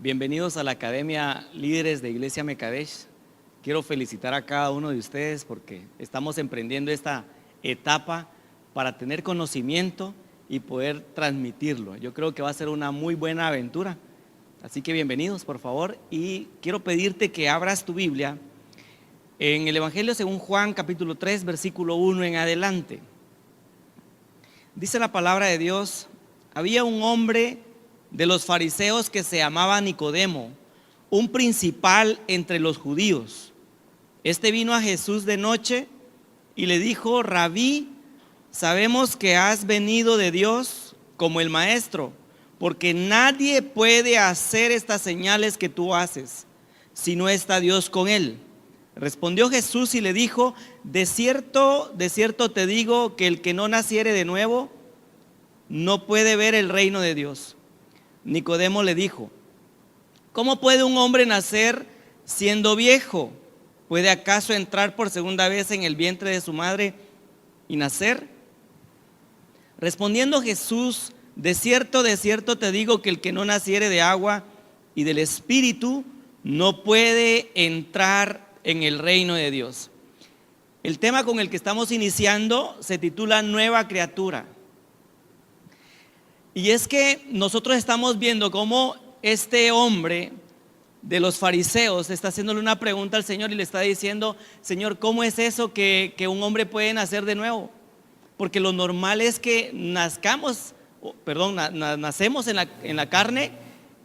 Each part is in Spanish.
Bienvenidos a la Academia Líderes de Iglesia Mekadesh. Quiero felicitar a cada uno de ustedes porque estamos emprendiendo esta etapa para tener conocimiento y poder transmitirlo. Yo creo que va a ser una muy buena aventura. Así que bienvenidos, por favor. Y quiero pedirte que abras tu Biblia en el Evangelio según Juan, capítulo 3, versículo 1 en adelante. Dice la palabra de Dios: había un hombre de los fariseos que se llamaba Nicodemo, un principal entre los judíos. Este vino a Jesús de noche y le dijo: Rabí, sabemos que has venido de Dios como el maestro, porque nadie puede hacer estas señales que tú haces si no está Dios con él. Respondió Jesús y le dijo: de cierto te digo que el que no naciere de nuevo no puede ver el reino de Dios. Nicodemo le dijo: ¿cómo puede un hombre nacer siendo viejo? ¿Puede acaso entrar por segunda vez en el vientre de su madre y nacer? Respondiendo Jesús: de cierto te digo que el que no naciere de agua y del Espíritu no puede entrar en el reino de Dios. El tema con el que estamos iniciando se titula Nueva Criatura. Y es que nosotros estamos viendo cómo este hombre de los fariseos está haciéndole una pregunta al Señor y le está diciendo: Señor, ¿cómo es eso que un hombre puede nacer de nuevo? Porque lo normal es que nacemos en la carne,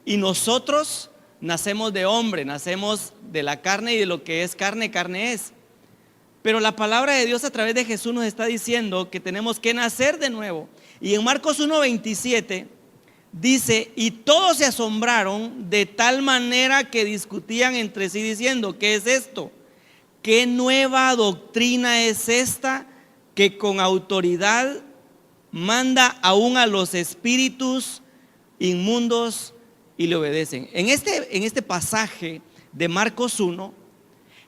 y nosotros nacemos de hombre, nacemos de la carne, y de lo que es carne, carne es. Pero la palabra de Dios a través de Jesús nos está diciendo que tenemos que nacer de nuevo. Y en Marcos 1:27 dice: y todos se asombraron de tal manera que discutían entre sí diciendo: ¿qué es esto? ¿Qué nueva doctrina es esta que con autoridad manda aún a los espíritus inmundos y le obedecen? En este pasaje de Marcos 1,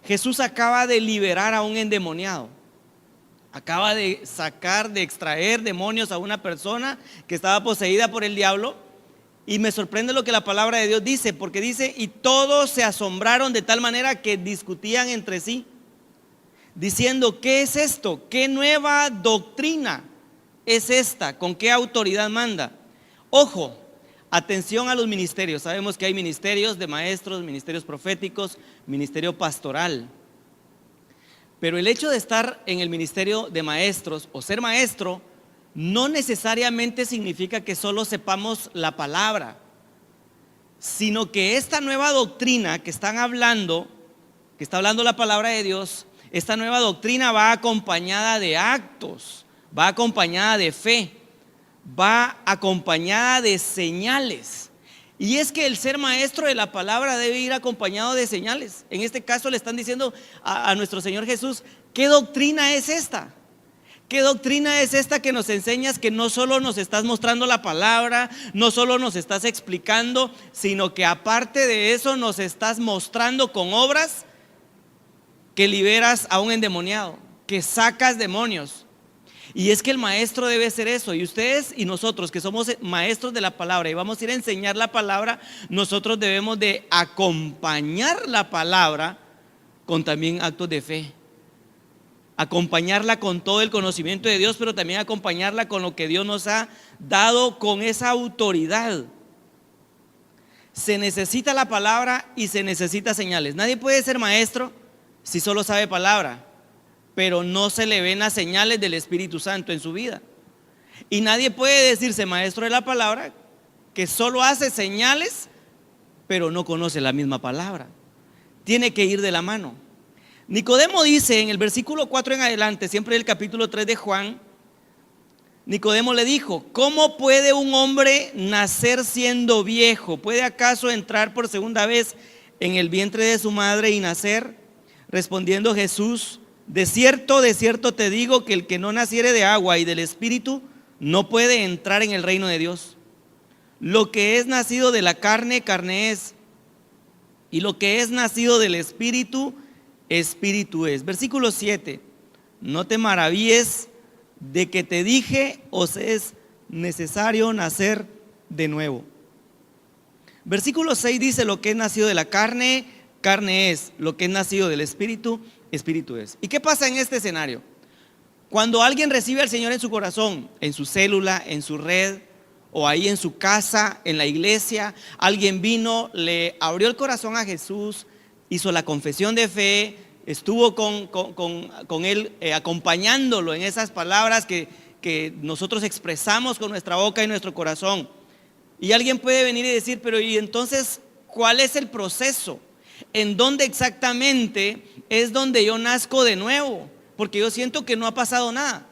Jesús acaba de liberar a un endemoniado. Acaba de extraer demonios a una persona que estaba poseída por el diablo. Y me sorprende lo que la palabra de Dios dice, porque dice: y todos se asombraron de tal manera que discutían entre sí, diciendo: ¿qué es esto? ¿Qué nueva doctrina es esta? ¿Con qué autoridad manda? Ojo, atención a los ministerios. Sabemos que hay ministerios de maestros, ministerios proféticos, ministerio pastoral. Pero el hecho de estar en el ministerio de maestros o ser maestro no necesariamente significa que solo sepamos la palabra, sino que esta nueva doctrina que está hablando la palabra de Dios, esta nueva doctrina va acompañada de actos, va acompañada de fe, va acompañada de señales. Y es que el ser maestro de la palabra debe ir acompañado de señales. En este caso le están diciendo a nuestro Señor Jesús: ¿qué doctrina es esta? ¿Qué doctrina es esta que nos enseñas? Que no solo nos estás mostrando la palabra, no solo nos estás explicando, sino que aparte de eso nos estás mostrando con obras que liberas a un endemoniado, que sacas demonios. Y es que el maestro debe ser eso. Y ustedes y nosotros, que somos maestros de la palabra y vamos a ir a enseñar la palabra, nosotros debemos de acompañar la palabra con también actos de fe. Acompañarla con todo el conocimiento de Dios, pero también acompañarla con lo que Dios nos ha dado, con esa autoridad. Se necesita la palabra y se necesita señales. Nadie puede ser maestro si solo sabe palabra, pero no se le ven las señales del Espíritu Santo en su vida. Y nadie puede decirse maestro de la palabra que solo hace señales, pero no conoce la misma palabra. Tiene que ir de la mano. Nicodemo dice en el versículo 4 en adelante, siempre del capítulo 3 de Juan, Nicodemo le dijo: ¿cómo puede un hombre nacer siendo viejo? ¿Puede acaso entrar por segunda vez en el vientre de su madre y nacer? Respondiendo Jesús: de cierto te digo que el que no naciere de agua y del Espíritu no puede entrar en el reino de Dios. Lo que es nacido de la carne, carne es, y lo que es nacido del Espíritu, Espíritu es. Versículo 7: no te maravilles de que te dije: os es necesario nacer de nuevo. Versículo 6 dice: lo que es nacido de la carne, carne es; lo que es nacido del espíritu, espíritu es. ¿Y qué pasa en este escenario? Cuando alguien recibe al Señor en su corazón, en su célula, en su red, o ahí en su casa, en la iglesia, alguien vino, le abrió el corazón a Jesús, hizo la confesión de fe, estuvo con él, acompañándolo en esas palabras que nosotros expresamos con nuestra boca y nuestro corazón. Y alguien puede venir y decir: pero ¿y entonces cuál es el proceso? ¿En dónde exactamente es donde yo nazco de nuevo? Porque yo siento que no ha pasado nada.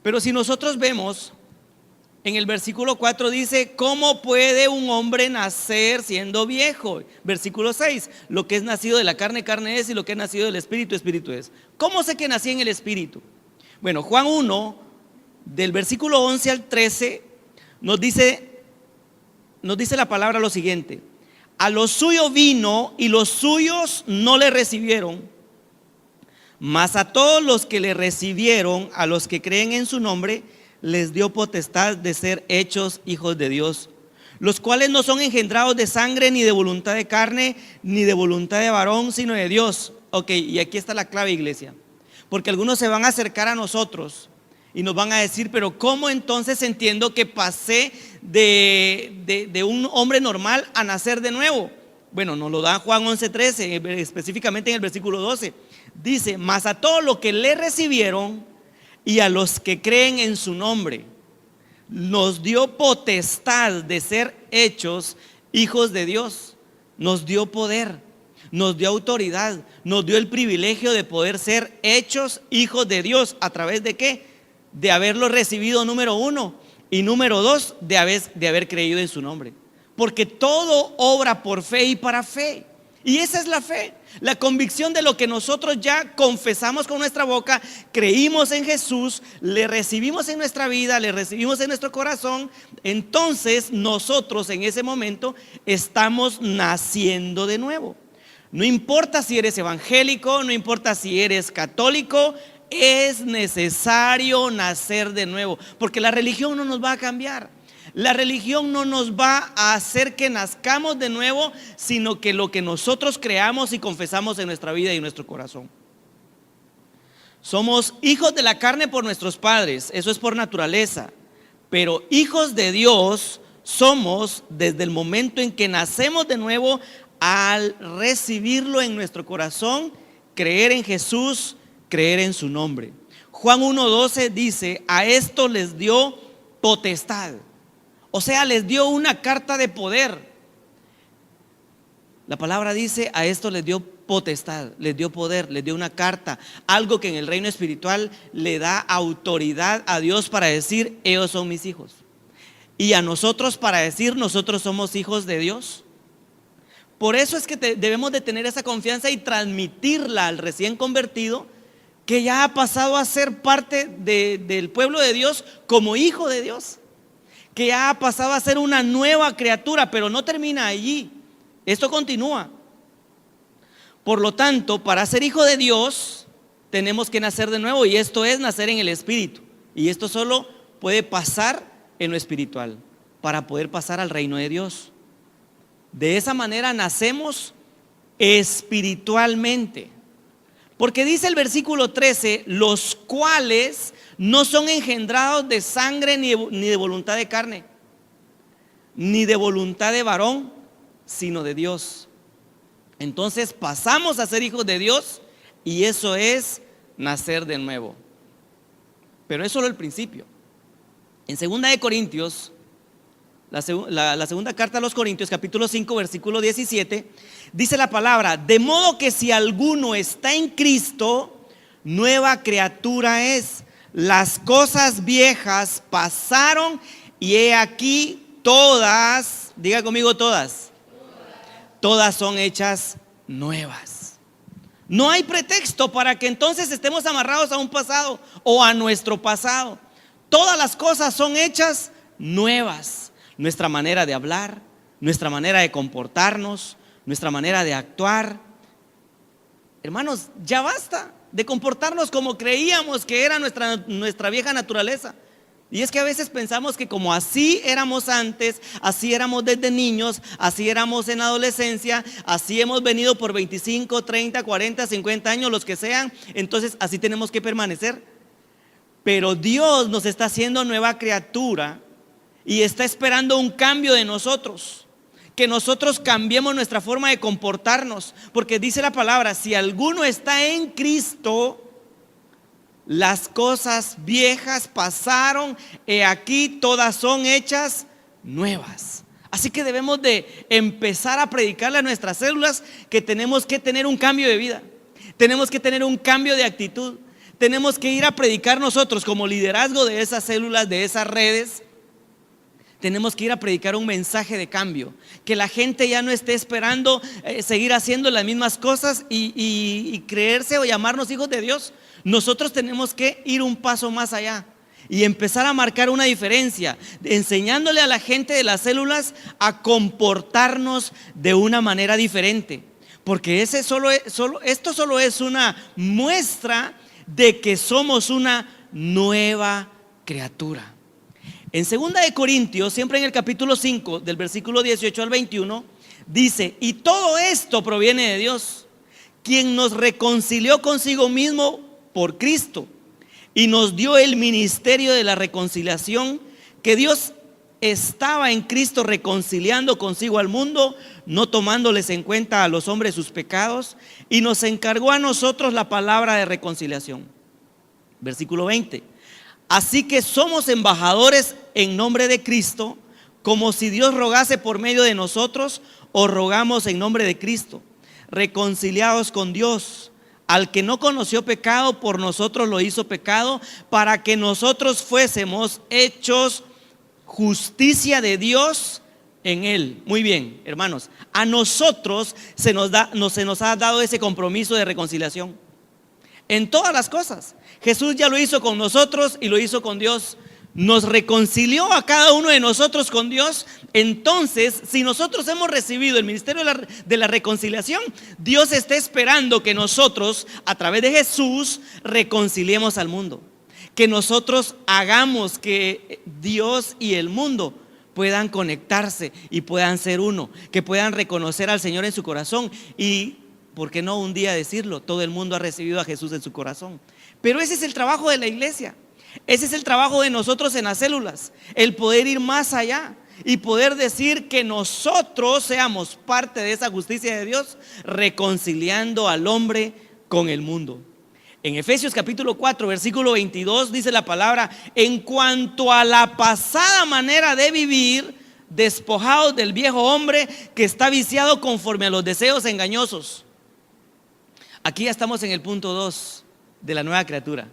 Pero si nosotros vemos en el versículo 4, dice: ¿cómo puede un hombre nacer siendo viejo? Versículo 6: lo que es nacido de la carne, carne es; y lo que es nacido del espíritu, espíritu es. ¿Cómo sé que nací en el espíritu? Bueno, Juan 1, del versículo 11 al 13, nos dice la palabra lo siguiente: a los suyos vino y los suyos no le recibieron, mas a todos los que le recibieron, a los que creen en su nombre, les dio potestad de ser hechos hijos de Dios, los cuales no son engendrados de sangre, ni de voluntad de carne, ni de voluntad de varón, sino de Dios. Ok, y aquí está la clave, iglesia, porque algunos se van a acercar a nosotros y nos van a decir: pero ¿cómo entonces entiendo que pasé de un hombre normal a nacer de nuevo? Bueno, nos lo da Juan 11:13, específicamente en el versículo 12. Dice: mas a todos los que le recibieron y a los que creen en su nombre, nos dio potestad de ser hechos hijos de Dios. Nos dio poder, nos dio autoridad, nos dio el privilegio de poder ser hechos hijos de Dios. ¿A través de qué? De haberlo recibido, número 1, y número 2, de haber creído en su nombre. Porque todo obra por fe y para fe. Y esa es la fe, la convicción de lo que nosotros ya confesamos con nuestra boca, creímos en Jesús, le recibimos en nuestra vida, le recibimos en nuestro corazón. Entonces nosotros en ese momento estamos naciendo de nuevo. No importa si eres evangélico, no importa si eres católico, es necesario nacer de nuevo, porque la religión no nos va a cambiar. La religión no nos va a hacer que nazcamos de nuevo, sino que lo que nosotros creamos y confesamos en nuestra vida y en nuestro corazón. Somos hijos de la carne por nuestros padres, eso es por naturaleza, pero hijos de Dios somos desde el momento en que nacemos de nuevo, al recibirlo en nuestro corazón, creer en Jesús, creer en su nombre. Juan 1:12 dice: a esto les dio potestad. O sea, les dio una carta de poder. La palabra dice: a esto les dio potestad, les dio poder, les dio una carta. Algo que en el reino espiritual le da autoridad a Dios para decir: ellos son mis hijos. Y a nosotros para decir: nosotros somos hijos de Dios. Por eso es que debemos de tener esa confianza y transmitirla al recién convertido, que ya ha pasado a ser parte del pueblo de Dios como hijo de Dios, que ya ha pasado a ser una nueva criatura. Pero no termina allí, esto continúa. Por lo tanto, para ser hijo de Dios tenemos que nacer de nuevo, y esto es nacer en el Espíritu. Y esto solo puede pasar en lo espiritual para poder pasar al reino de Dios. De esa manera nacemos espiritualmente, porque dice el versículo 13: los cuales no son engendrados de sangre, ni de voluntad de carne, ni de voluntad de varón, sino de Dios. Entonces pasamos a ser hijos de Dios, y eso es nacer de nuevo. Pero es solo el principio. En 2 de Corintios, la segunda carta a los Corintios, capítulo 5, versículo 17, dice la palabra: de modo que si alguno está en Cristo, nueva criatura es. Las cosas viejas pasaron, y he aquí todas, diga conmigo, todas son hechas nuevas. No hay pretexto para que entonces estemos amarrados a un pasado o a nuestro pasado. Todas las cosas son hechas nuevas. Nuestra manera de hablar, nuestra manera de comportarnos, nuestra manera de actuar. Hermanos, ya basta de comportarnos como creíamos que era nuestra vieja naturaleza. Y es que a veces pensamos que como así éramos antes, así éramos desde niños, así éramos en adolescencia, así hemos venido por 25, 30, 40, 50 años, los que sean, entonces así tenemos que permanecer. Pero Dios nos está haciendo nueva criatura y está esperando un cambio de nosotros. Que nosotros cambiemos nuestra forma de comportarnos. Porque dice la palabra, si alguno está en Cristo, las cosas viejas pasaron, he aquí todas son hechas nuevas. Así que debemos de empezar a predicarle a nuestras células que tenemos que tener un cambio de vida. Tenemos que tener un cambio de actitud. Tenemos que ir a predicar nosotros como liderazgo de esas células, de esas redes. Tenemos que ir a predicar un mensaje de cambio, que la gente ya no esté esperando seguir haciendo las mismas cosas y creerse o llamarnos hijos de Dios. Nosotros tenemos que ir un paso más allá y empezar a marcar una diferencia, enseñándole a la gente de las células a comportarnos de una manera diferente, porque esto solo es una muestra de que somos una nueva criatura. En 2 de Corintios, siempre en el capítulo 5, del versículo 18 al 21, dice: y todo esto proviene de Dios, quien nos reconcilió consigo mismo por Cristo y nos dio el ministerio de la reconciliación, que Dios estaba en Cristo reconciliando consigo al mundo, no tomándoles en cuenta a los hombres sus pecados, y nos encargó a nosotros la palabra de reconciliación. Versículo 20: así que somos embajadores en nombre de Cristo, como si Dios rogase por medio de nosotros, os rogamos en nombre de Cristo, reconciliados con Dios. Al que no conoció pecado, por nosotros lo hizo pecado, para que nosotros fuésemos hechos justicia de Dios en él. Muy bien, hermanos, a nosotros se nos ha dado ese compromiso de reconciliación en todas las cosas. Jesús ya lo hizo con nosotros y lo hizo con Dios. Nos reconcilió a cada uno de nosotros con Dios. Entonces, si nosotros hemos recibido el ministerio de la reconciliación, Dios está esperando que nosotros, a través de Jesús, reconciliemos al mundo. Que nosotros hagamos que Dios y el mundo puedan conectarse y puedan ser uno, que puedan reconocer al Señor en su corazón. Y, ¿por qué no un día decirlo? Todo el mundo ha recibido a Jesús en su corazón. Pero ese es el trabajo de la iglesia. Ese es el trabajo de nosotros en las células, el poder ir más allá y poder decir que nosotros seamos parte de esa justicia de Dios, reconciliando al hombre con el mundo. En Efesios capítulo 4, versículo 22 dice la palabra: en cuanto a la pasada manera de vivir, despojados del viejo hombre que está viciado conforme a los deseos engañosos. Aquí ya estamos en el punto 2 de la nueva criatura.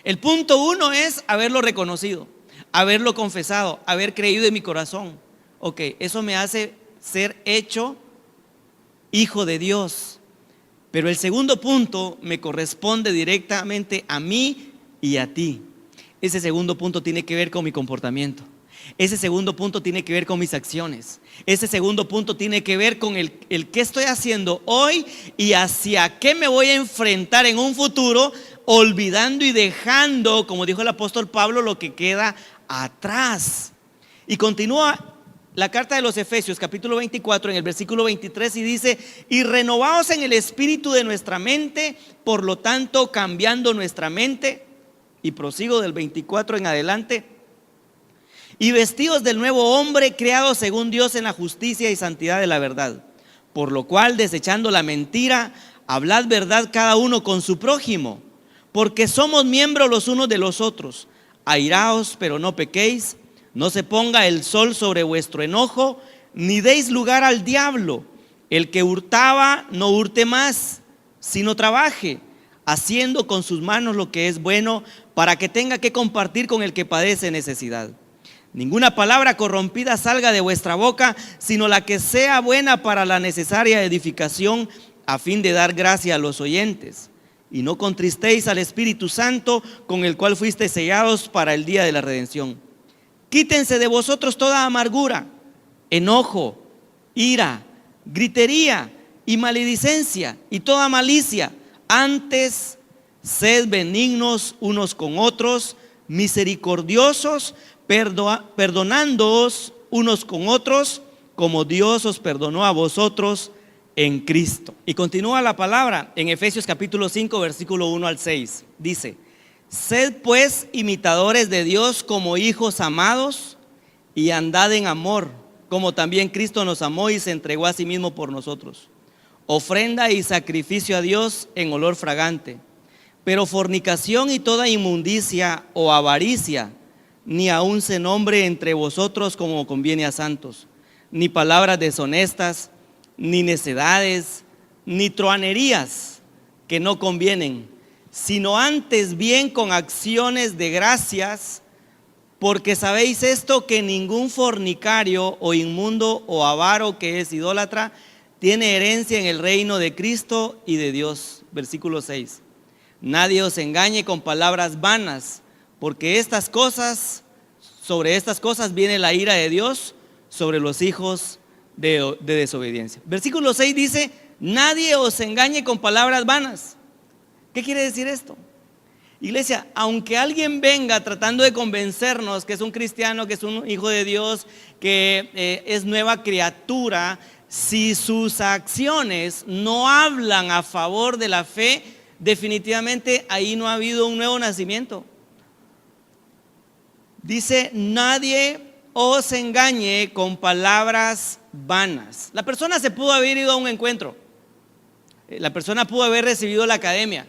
El punto 1 es haberlo reconocido, haberlo confesado, haber creído en mi corazón. Ok, eso me hace ser hecho hijo de Dios. Pero el segundo punto me corresponde directamente a mí y a ti. Ese segundo punto tiene que ver con mi comportamiento. Ese segundo punto tiene que ver con mis acciones. Ese segundo punto tiene que ver con el qué estoy haciendo hoy y hacia qué me voy a enfrentar en un futuro, olvidando y dejando, como dijo el apóstol Pablo, lo que queda atrás. Y continúa la carta de los Efesios capítulo 24 en el versículo 23 y dice: y renovaos en el espíritu de nuestra mente, por lo tanto cambiando nuestra mente. Y prosigo del 24 en adelante: y vestidos del nuevo hombre, creado según Dios en la justicia y santidad de la verdad, por lo cual, desechando la mentira, hablad verdad cada uno con su prójimo, porque somos miembros los unos de los otros. Airaos, pero no pequéis. No se ponga el sol sobre vuestro enojo, ni deis lugar al diablo. El que hurtaba, no hurte más, sino trabaje, haciendo con sus manos lo que es bueno, para que tenga que compartir con el que padece necesidad. Ninguna palabra corrompida salga de vuestra boca, sino la que sea buena para la necesaria edificación, a fin de dar gracia a los oyentes. Y no contristéis al Espíritu Santo, con el cual fuisteis sellados para el día de la redención. Quítense de vosotros toda amargura, enojo, ira, gritería y maledicencia y toda malicia. Antes, sed benignos unos con otros, misericordiosos, perdonándoos unos con otros, como Dios os perdonó a vosotros en Cristo. Y continúa la palabra en Efesios capítulo 5, versículo 1 al 6. Dice: sed pues imitadores de Dios como hijos amados, y andad en amor, como también Cristo nos amó y se entregó a sí mismo por nosotros, ofrenda y sacrificio a Dios en olor fragante. Pero fornicación y toda inmundicia o avaricia, ni aun se nombre entre vosotros como conviene a santos, ni palabras deshonestas, ni necedades, ni truanerías que no convienen, sino antes bien con acciones de gracias, porque sabéis esto, que ningún fornicario o inmundo o avaro que es idólatra tiene herencia en el reino de Cristo y de Dios. Versículo 6. Nadie os engañe con palabras vanas, porque sobre estas cosas viene la ira de Dios sobre los hijos de desobediencia. Versículo 6 dice: nadie os engañe con palabras vanas. ¿Qué quiere decir esto? Iglesia, aunque alguien venga tratando de convencernos que es un cristiano, que es un hijo de Dios, que es nueva criatura, si sus acciones no hablan a favor de la fe, definitivamente ahí no ha habido un nuevo nacimiento. Dice: nadie os engañe con palabras vanas. La persona se pudo haber ido a un encuentro, la persona pudo haber recibido la academia,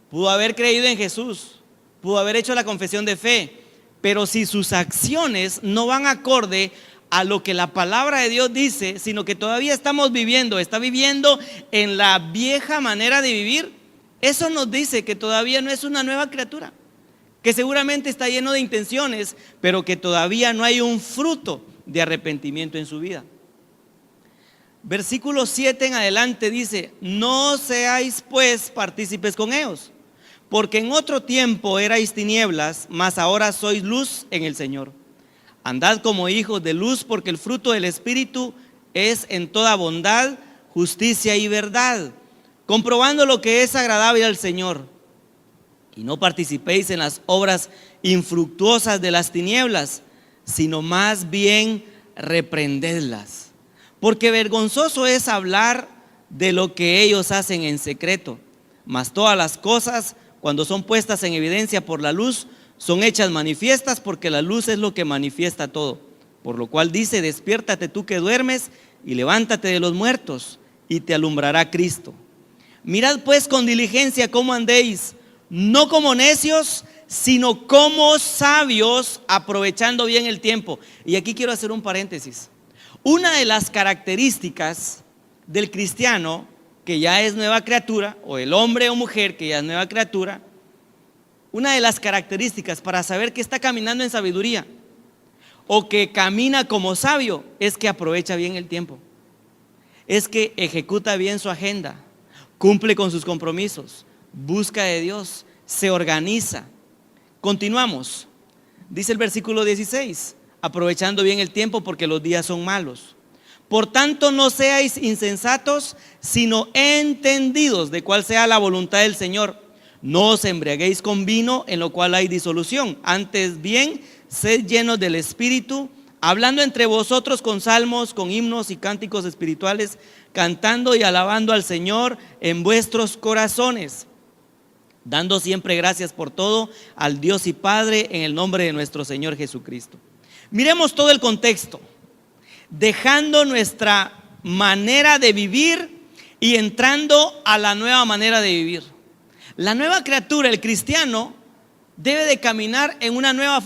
pudo haber creído en Jesús, pudo haber hecho la confesión de fe, pero si sus acciones no van acorde a lo que la palabra de Dios dice, sino que todavía está viviendo en la vieja manera de vivir, eso nos dice que todavía no es una nueva criatura, que seguramente está lleno de intenciones, pero que todavía no hay un fruto de arrepentimiento en su vida. Versículo 7 en adelante dice: no seáis pues partícipes con ellos, porque en otro tiempo erais tinieblas, mas ahora sois luz en el Señor. Andad como hijos de luz, porque el fruto del Espíritu es en toda bondad, justicia y verdad, comprobando lo que es agradable al Señor. Y no participéis en las obras infructuosas de las tinieblas, sino más bien reprendedlas. Porque vergonzoso es hablar de lo que ellos hacen en secreto, mas todas las cosas, cuando son puestas en evidencia por la luz, son hechas manifiestas, porque la luz es lo que manifiesta todo. Por lo cual dice: despiértate tú que duermes, y levántate de los muertos, y te alumbrará Cristo. Mirad pues con diligencia cómo andéis, no como necios, sino como sabios, aprovechando bien el tiempo. Y aquí quiero hacer un paréntesis. Una de las características del cristiano que ya es nueva criatura, o el hombre o mujer que ya es nueva criatura, una de las características para saber que está caminando en sabiduría o que camina como sabio es que aprovecha bien el tiempo, es que ejecuta bien su agenda, cumple con sus compromisos, busca de Dios, se organiza. Continuamos. Dice el versículo 16: aprovechando bien el tiempo, porque los días son malos. Por tanto, no seáis insensatos, sino entendidos de cuál sea la voluntad del Señor. No os embriaguéis con vino, en lo cual hay disolución. Antes bien, sed llenos del Espíritu, hablando entre vosotros con salmos, con himnos y cánticos espirituales, cantando y alabando al Señor en vuestros corazones, dando siempre gracias por todo al Dios y Padre, en el nombre de nuestro Señor Jesucristo. Miremos todo el contexto, dejando nuestra manera de vivir y entrando a la nueva manera de vivir. La nueva criatura, el cristiano, debe de caminar en una nueva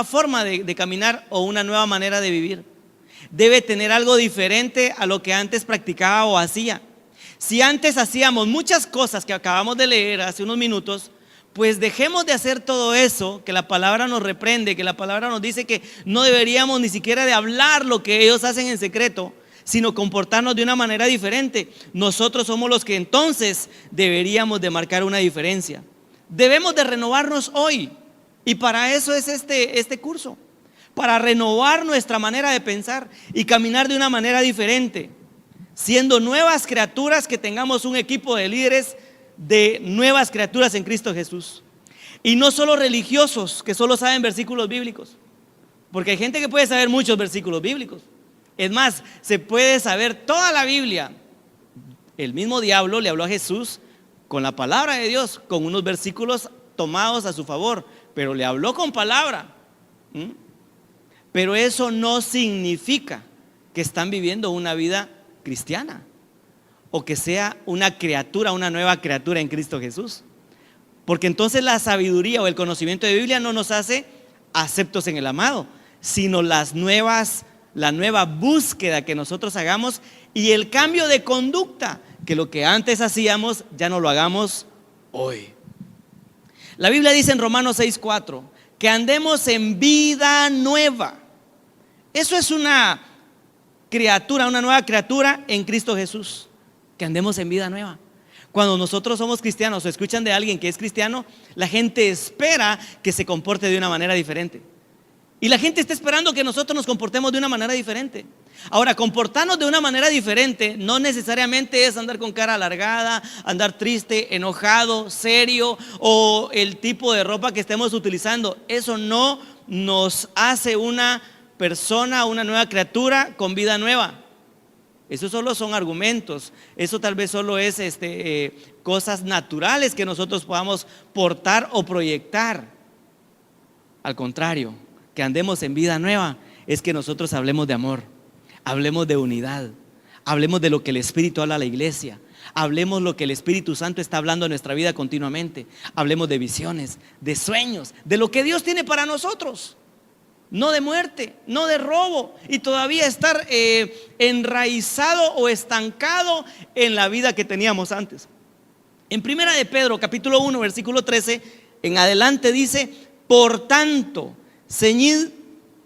forma de caminar, o una nueva manera de vivir. Debe tener algo diferente a lo que antes practicaba o hacía. Si antes hacíamos muchas cosas que acabamos de leer hace unos minutos, pues dejemos de hacer todo eso que la palabra nos reprende, que la palabra nos dice que no deberíamos ni siquiera de hablar lo que ellos hacen en secreto, sino comportarnos de una manera diferente. Nosotros somos los que entonces deberíamos de marcar una diferencia. Debemos de renovarnos hoy, y para eso es este curso, para renovar nuestra manera de pensar y caminar de una manera diferente, siendo nuevas criaturas, que tengamos un equipo de líderes de nuevas criaturas en Cristo Jesús. Y no solo religiosos que solo saben versículos bíblicos, porque hay gente que puede saber muchos versículos bíblicos. Es más, se puede saber toda la Biblia. El mismo diablo le habló a Jesús con la palabra de Dios, con unos versículos tomados a su favor, pero le habló con palabra. Pero eso no significa que están viviendo una vida cristiana o que sea una criatura, una nueva criatura en Cristo Jesús. Porque entonces la sabiduría o el conocimiento de Biblia no nos hace aceptos en el amado, sino la nueva búsqueda que nosotros hagamos y el cambio de conducta, que lo que antes hacíamos ya no lo hagamos hoy. La Biblia dice en Romanos 6:4 que andemos en vida nueva. Eso es una criatura, una nueva criatura en Cristo Jesús, que andemos en vida nueva. Cuando nosotros somos cristianos o escuchan de alguien que es cristiano, la gente espera que se comporte de una manera diferente. Y la gente está esperando que nosotros nos comportemos de una manera diferente. Ahora, comportarnos de una manera diferente no necesariamente es andar con cara alargada, andar triste, enojado, serio, o el tipo de ropa que estemos utilizando. Eso no nos hace una persona, una nueva criatura con vida nueva. Eso solo son argumentos. Eso tal vez solo es cosas naturales que nosotros podamos portar o proyectar. Al contrario, que andemos en vida nueva es que nosotros hablemos de amor, hablemos de unidad, hablemos de lo que el Espíritu habla a la iglesia, hablemos lo que el Espíritu Santo está hablando en nuestra vida continuamente, hablemos de visiones, de sueños, de lo que Dios tiene para nosotros. No de muerte, no de robo, y todavía estar enraizado o estancado en la vida que teníamos antes. En Primera de Pedro, capítulo 1, versículo 13, en adelante dice: por tanto, ceñid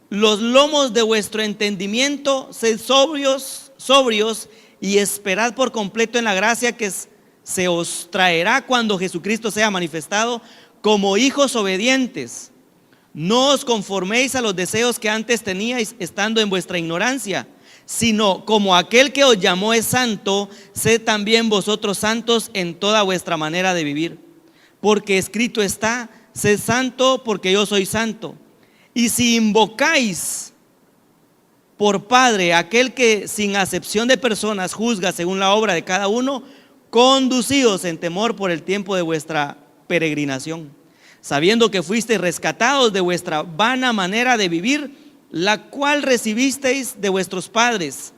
los lomos de vuestro entendimiento, sed sobrios y esperad por completo en la gracia que se os traerá cuando Jesucristo sea manifestado. Como hijos obedientes, no os conforméis a los deseos que antes teníais estando en vuestra ignorancia, sino como aquel que os llamó es santo, sed también vosotros santos en toda vuestra manera de vivir. Porque escrito está: sed santo porque yo soy santo. Y si invocáis por Padre aquel que sin acepción de personas juzga según la obra de cada uno, conducíos en temor por el tiempo de vuestra peregrinación, sabiendo que fuisteis rescatados de vuestra vana manera de vivir, la cual recibisteis de vuestros padres,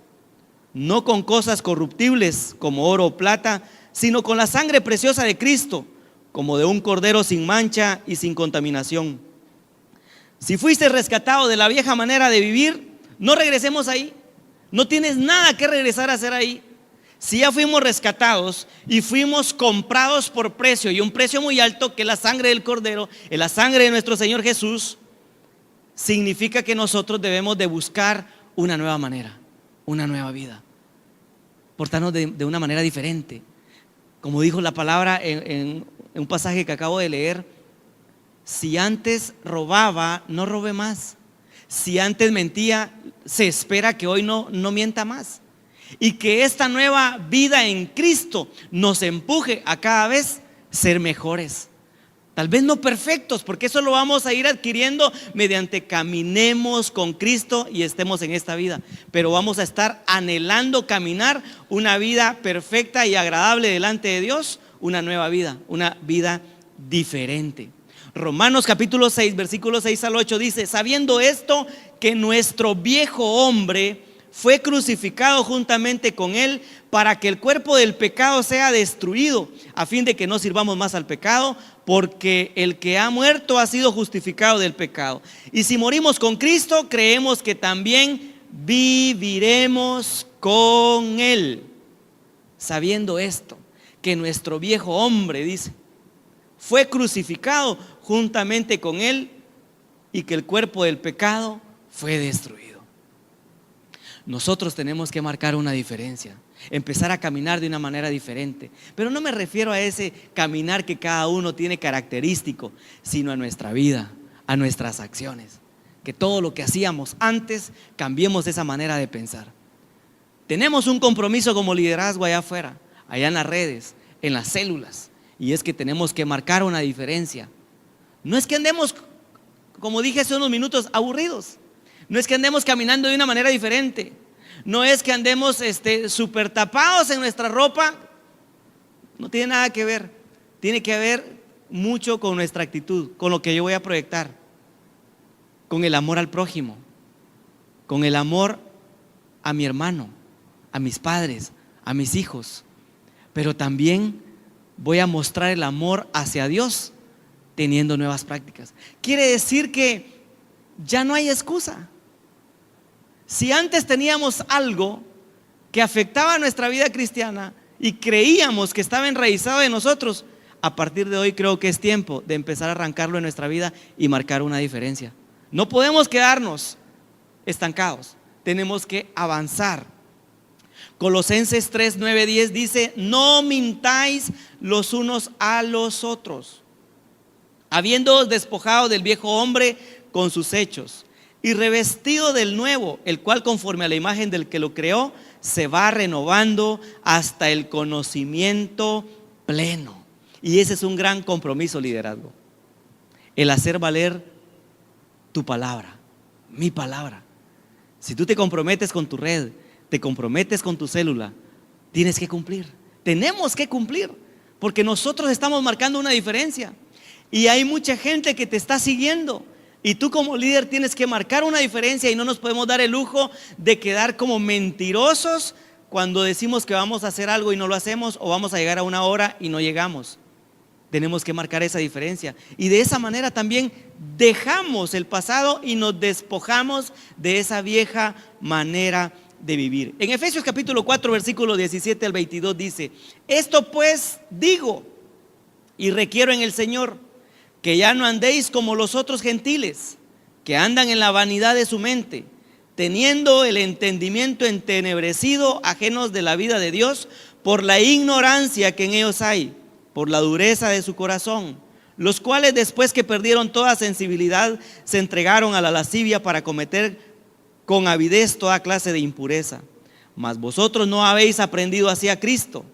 no con cosas corruptibles como oro o plata, sino con la sangre preciosa de Cristo, como de un cordero sin mancha y sin contaminación. Si fuiste rescatado de la vieja manera de vivir, no regresemos ahí. No tienes nada que regresar a hacer ahí. Si ya fuimos rescatados y fuimos comprados por precio, y un precio muy alto, que es la sangre del cordero, es la sangre de nuestro Señor Jesús, significa que nosotros debemos de buscar una nueva manera, una nueva vida, portarnos de una manera diferente. Como dijo la palabra en un pasaje que acabo de leer: si antes robaba, no robe más. Si antes mentía, se espera que hoy no mienta más. Y que esta nueva vida en Cristo nos empuje a cada vez ser mejores. Tal vez no perfectos, porque eso lo vamos a ir adquiriendo mediante caminemos con Cristo y estemos en esta vida. Pero vamos a estar anhelando caminar una vida perfecta y agradable delante de Dios, una nueva vida, una vida diferente. Romanos capítulo 6, versículos 6 al 8 dice: sabiendo esto, que nuestro viejo hombre fue crucificado juntamente con él, para que el cuerpo del pecado sea destruido, a fin de que no sirvamos más al pecado, porque el que ha muerto ha sido justificado del pecado. Y si morimos con Cristo, creemos que también viviremos con él. Sabiendo esto, que nuestro viejo hombre, dice, fue crucificado juntamente con él, y que el cuerpo del pecado fue destruido. Nosotros tenemos que marcar una diferencia, empezar a caminar de una manera diferente. Pero no me refiero a ese caminar que cada uno tiene característico, sino a nuestra vida, a nuestras acciones. Que todo lo que hacíamos antes, cambiemos esa manera de pensar. Tenemos un compromiso como liderazgo allá afuera, allá en las redes, en las células, y es que tenemos que marcar una diferencia. No es que andemos, como dije hace unos minutos, aburridos. No es que andemos caminando de una manera diferente. No es que andemos súper tapados en nuestra ropa. No tiene nada que ver. Tiene que ver mucho con nuestra actitud, con lo que yo voy a proyectar, con el amor al prójimo, con el amor a mi hermano, a mis padres, a mis hijos. Pero también voy a mostrar el amor hacia Dios teniendo nuevas prácticas. Quiere decir que ya no hay excusa. Si antes teníamos algo que afectaba nuestra vida cristiana y creíamos que estaba enraizado en nosotros, a partir de hoy creo que es tiempo de empezar a arrancarlo en nuestra vida y marcar una diferencia. No podemos quedarnos estancados, tenemos que avanzar. Colosenses 3, 9, 10 dice: no mintáis los unos a los otros, habiéndoos despojado del viejo hombre con sus hechos y revestido del nuevo, el cual conforme a la imagen del que lo creó se va renovando hasta el conocimiento pleno. Y ese es un gran compromiso, liderazgo, el hacer valer tu palabra, mi palabra. Si tú te comprometes con tu red, te comprometes con tu célula, tienes que cumplir. Tenemos que cumplir, porque nosotros estamos marcando una diferencia. Y hay mucha gente que te está siguiendo. Y tú como líder tienes que marcar una diferencia, y no nos podemos dar el lujo de quedar como mentirosos cuando decimos que vamos a hacer algo y no lo hacemos, o vamos a llegar a una hora y no llegamos. Tenemos que marcar esa diferencia, y de esa manera también dejamos el pasado y nos despojamos de esa vieja manera de vivir. En Efesios capítulo 4 versículo 17 al 22 dice: esto pues digo y requiero en el Señor, que ya no andéis como los otros gentiles, que andan en la vanidad de su mente, teniendo el entendimiento entenebrecido, ajenos de la vida de Dios, por la ignorancia que en ellos hay, por la dureza de su corazón, los cuales después que perdieron toda sensibilidad, se entregaron a la lascivia para cometer con avidez toda clase de impureza. Mas vosotros no habéis aprendido así a Cristo.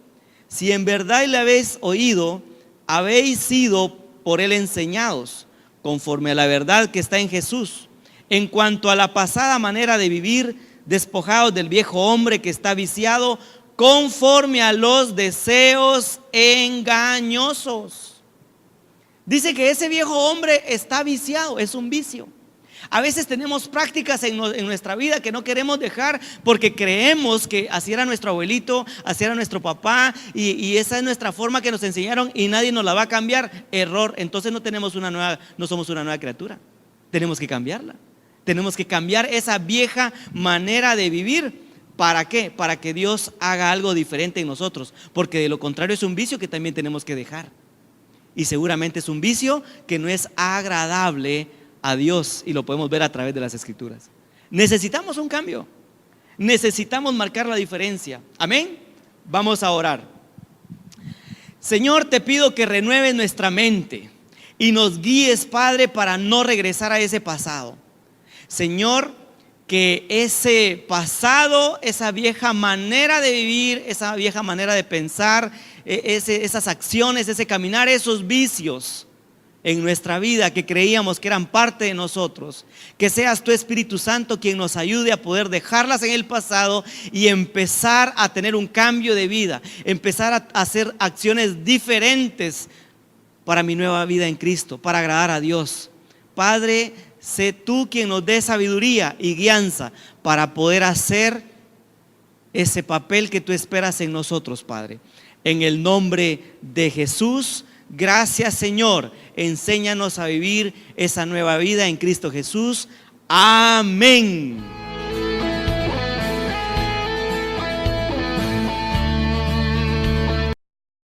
Si en verdad le habéis oído, habéis sido por él enseñados, conforme a la verdad que está en Jesús, en cuanto a la pasada manera de vivir, despojados del viejo hombre que está viciado conforme a los deseos engañosos. Dice que ese viejo hombre está viciado, es un vicio. A veces tenemos prácticas en nuestra vida que no queremos dejar porque creemos que así era nuestro abuelito, así era nuestro papá, y esa es nuestra forma que nos enseñaron y nadie nos la va a cambiar. Error. Entonces no somos una nueva criatura. Tenemos que cambiarla. Tenemos que cambiar esa vieja manera de vivir. ¿Para qué? Para que Dios haga algo diferente en nosotros, porque de lo contrario es un vicio que también tenemos que dejar, y seguramente es un vicio que no es agradable a Dios, y lo podemos ver a través de las Escrituras. Necesitamos un cambio, necesitamos marcar la diferencia. Amén. Vamos a orar. Señor, te pido que renueves nuestra mente y nos guíes, Padre, para no regresar a ese pasado. Señor, que ese pasado, esa vieja manera de vivir, esa vieja manera de pensar, esas acciones, ese caminar, esos vicios en nuestra vida que creíamos que eran parte de nosotros, que seas tu Espíritu Santo quien nos ayude a poder dejarlas en el pasado y empezar a tener un cambio de vida, empezar a hacer acciones diferentes para mi nueva vida en Cristo, para agradar a Dios. Padre, sé tú quien nos dé sabiduría y guianza para poder hacer ese papel que tú esperas en nosotros, Padre. En el nombre de Jesús, gracias, Señor. Enséñanos a vivir esa nueva vida en Cristo Jesús. Amén.